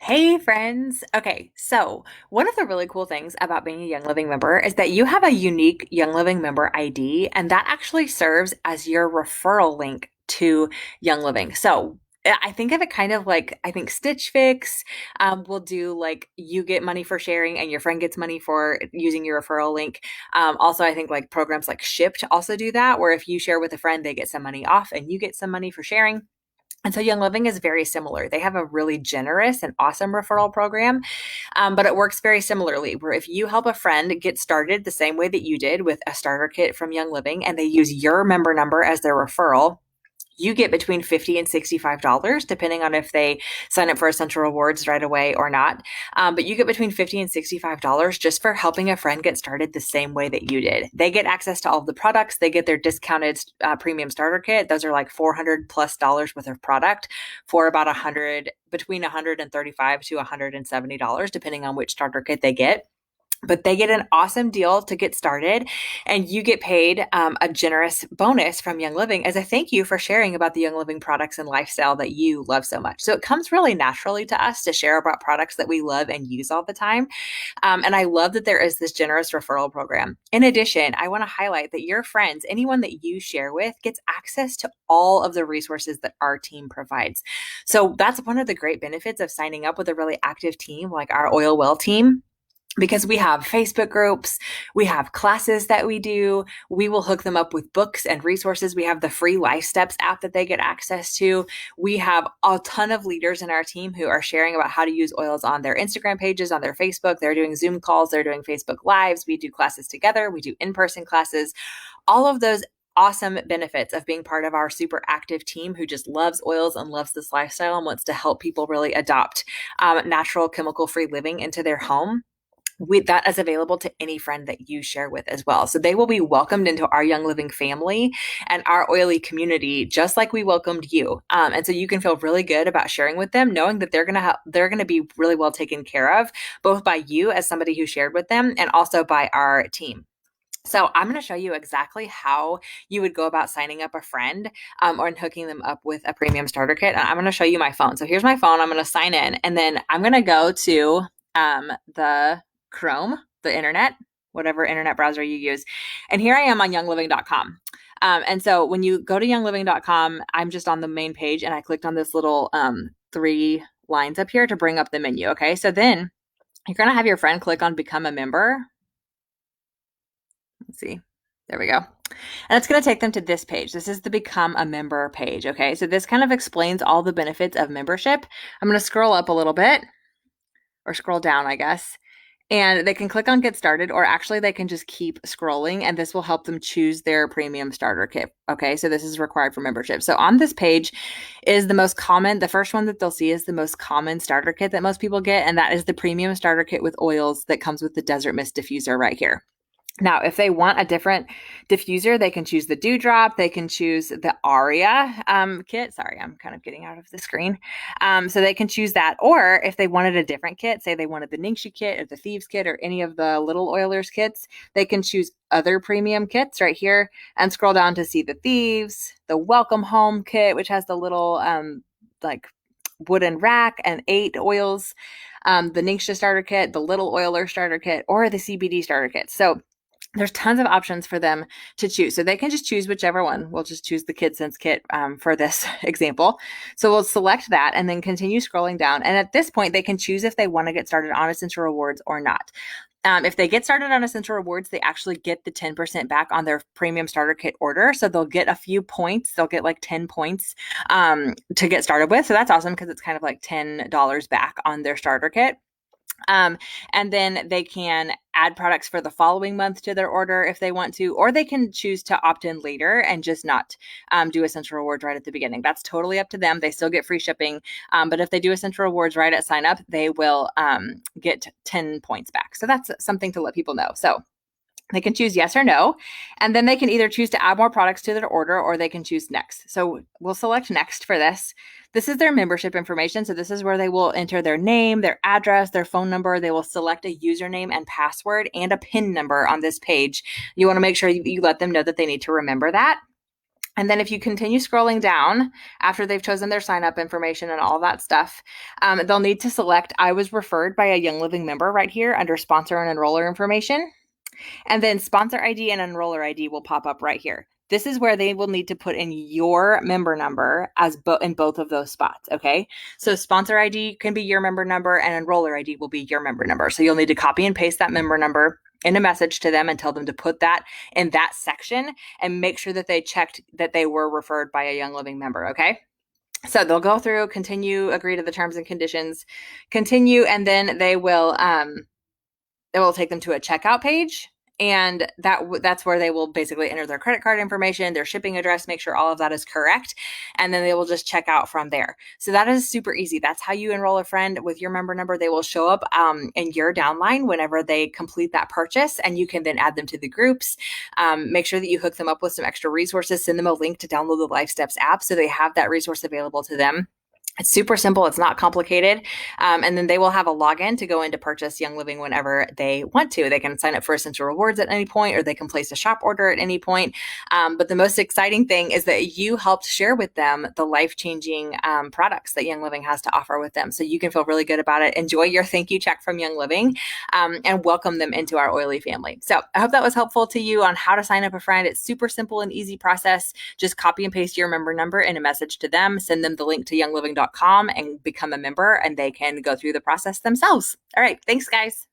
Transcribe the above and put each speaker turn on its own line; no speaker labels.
Hey friends. Okay, so one of the really cool things about being a Young Living member is that you have a unique Young Living member ID, and that actually serves as your referral link to Young Living. So I think of it kind of like I think Stitch Fix will do like you get money for sharing and your friend gets money for using your referral link. Also, I think like programs like Shipped also do that, where if you share with a friend, they get some money off and you get some money for sharing. And so Young Living is very similar. They have a really generous and awesome referral program, but it works very similarly. Where if you help a friend get started the same way that you did with a starter kit from Young Living and they use your member number as their referral, you get between $50 and $65, depending on if they sign up for Essential Rewards right away or not. But you get between $50 and $65 just for helping a friend get started the same way that you did. They get access to all of the products. They get their discounted premium starter kit. Those are like $400+ worth of product for about between $135 to $170, depending on which starter kit they get. But they get an awesome deal to get started, and you get paid a generous bonus from Young Living as a thank you for sharing about the Young Living products and lifestyle that you love so much. So it comes really naturally to us to share about products that we love and use all the time. And I love that there is this generous referral program. In addition, I want to highlight that your friends, anyone that you share with, gets access to all of the resources that our team provides. So that's one of the great benefits of signing up with a really active team like our Oil Well team, because we have Facebook groups, we have classes that we do. We will hook them up with books and resources. We have the free Life Steps app that they get access to. We have a ton of leaders in our team who are sharing about how to use oils on their Instagram pages, on their Facebook. They're doing Zoom calls, they're doing Facebook Lives. We do classes together, we do in-person classes. All of those awesome benefits of being part of our super active team who just loves oils and loves this lifestyle and wants to help people really adopt natural chemical-free living into their home. That is available to any friend that you share with as well. So they will be welcomed into our Young Living family and our oily community, just like we welcomed you. And so you can feel really good about sharing with them, knowing that they're gonna be really well taken care of, both by you as somebody who shared with them, and also by our team. So I'm going to show you exactly how you would go about signing up a friend or hooking them up with a premium starter kit. And I'm going to show you my phone. So here's my phone. I'm going to sign in, and then I'm going to go to the Chrome, the internet, whatever internet browser you use. And here I am on youngliving.com. And so when you go to youngliving.com, I'm just on the main page, and I clicked on this little three lines up here to bring up the menu. Okay. So then you're going to have your friend click on become a member. Let's see. There we go. And it's going to take them to this page. This is the become a member page. Okay. So this kind of explains all the benefits of membership. I'm going to scroll up a little bit, or scroll down, I guess. And they can click on get started, or actually they can just keep scrolling, and this will help them choose their premium starter kit. Okay. So this is required for membership. So on this page is the first one that they'll see is the most common starter kit that most people get. And that is the premium starter kit with oils that comes with the Desert Mist diffuser right here. Now, if they want a different diffuser, they can choose the Dewdrop. They can choose the Aria kit. Sorry, I'm kind of getting out of the screen. So they can choose that. Or if they wanted a different kit, say they wanted the Ningxi kit or the Thieves kit or any of the Little Oilers kits, they can choose other premium kits right here and scroll down to see the Thieves, the Welcome Home kit, which has the little like wooden rack and 8 oils, the Ningxia starter kit, the Little Oiler starter kit, or the CBD starter kit. So there's tons of options for them to choose. So they can just choose whichever one. We'll just choose the Kid Sense kit for this example. So we'll select that and then continue scrolling down. And at this point, they can choose if they want to get started on Essential Rewards or not. If they get started on Essential Rewards, they actually get the 10% back on their premium starter kit order. So they'll get a few points. They'll get like 10 points to get started with. So that's awesome because it's kind of like $10 back on their starter kit. And then they can add products for the following month to their order if they want to, or they can choose to opt in later and just not do Essential Rewards right at the beginning. That's totally up to them. They still get free shipping. But if they do Essential Rewards right at sign up, they will get 10 points back. So that's something to let people know. So they can choose yes or no, and then they can either choose to add more products to their order, or they can choose next. So we'll select next for this. This is their membership information. So this is where they will enter their name, their address, their phone number. They will select a username and password and a PIN number on this page. You want to make sure you let them know that they need to remember that. And then if you continue scrolling down after they've chosen their sign up information and all that stuff, they'll need to select I was referred by a Young Living member right here under sponsor and enroller information. And then sponsor ID and enroller ID will pop up right here. This is where they will need to put in your member number as in both of those spots. Okay. So sponsor ID can be your member number and enroller ID will be your member number. So you'll need to copy and paste that member number in a message to them and tell them to put that in that section and make sure that they checked that they were referred by a Young Living member. Okay. So they'll go through, continue, agree to the terms and conditions, continue, and then it will take them to a checkout page, and that's where they will basically enter their credit card information, their shipping address, make sure all of that is correct, and then they will just check out from there. So that is super easy. That's how you enroll a friend with your member number. They will show up in your downline whenever they complete that purchase, and you can then add them to the groups. Make sure that you hook them up with some extra resources. Send them a link to download the Life Steps app so they have that resource available to them. It's super simple. It's not complicated. And then they will have a login to go in to purchase Young Living whenever they want to. They can sign up for Essential Rewards at any point, or they can place a shop order at any point. But the most exciting thing is that you helped share with them the life-changing products that Young Living has to offer with them. So you can feel really good about it. Enjoy your thank you check from Young Living and welcome them into our Oily family. So I hope that was helpful to you on how to sign up a friend. It's super simple and easy process. Just copy and paste your member number in a message to them, send them the link to youngliving.com and become a member, and they can go through the process themselves. All right. Thanks, guys.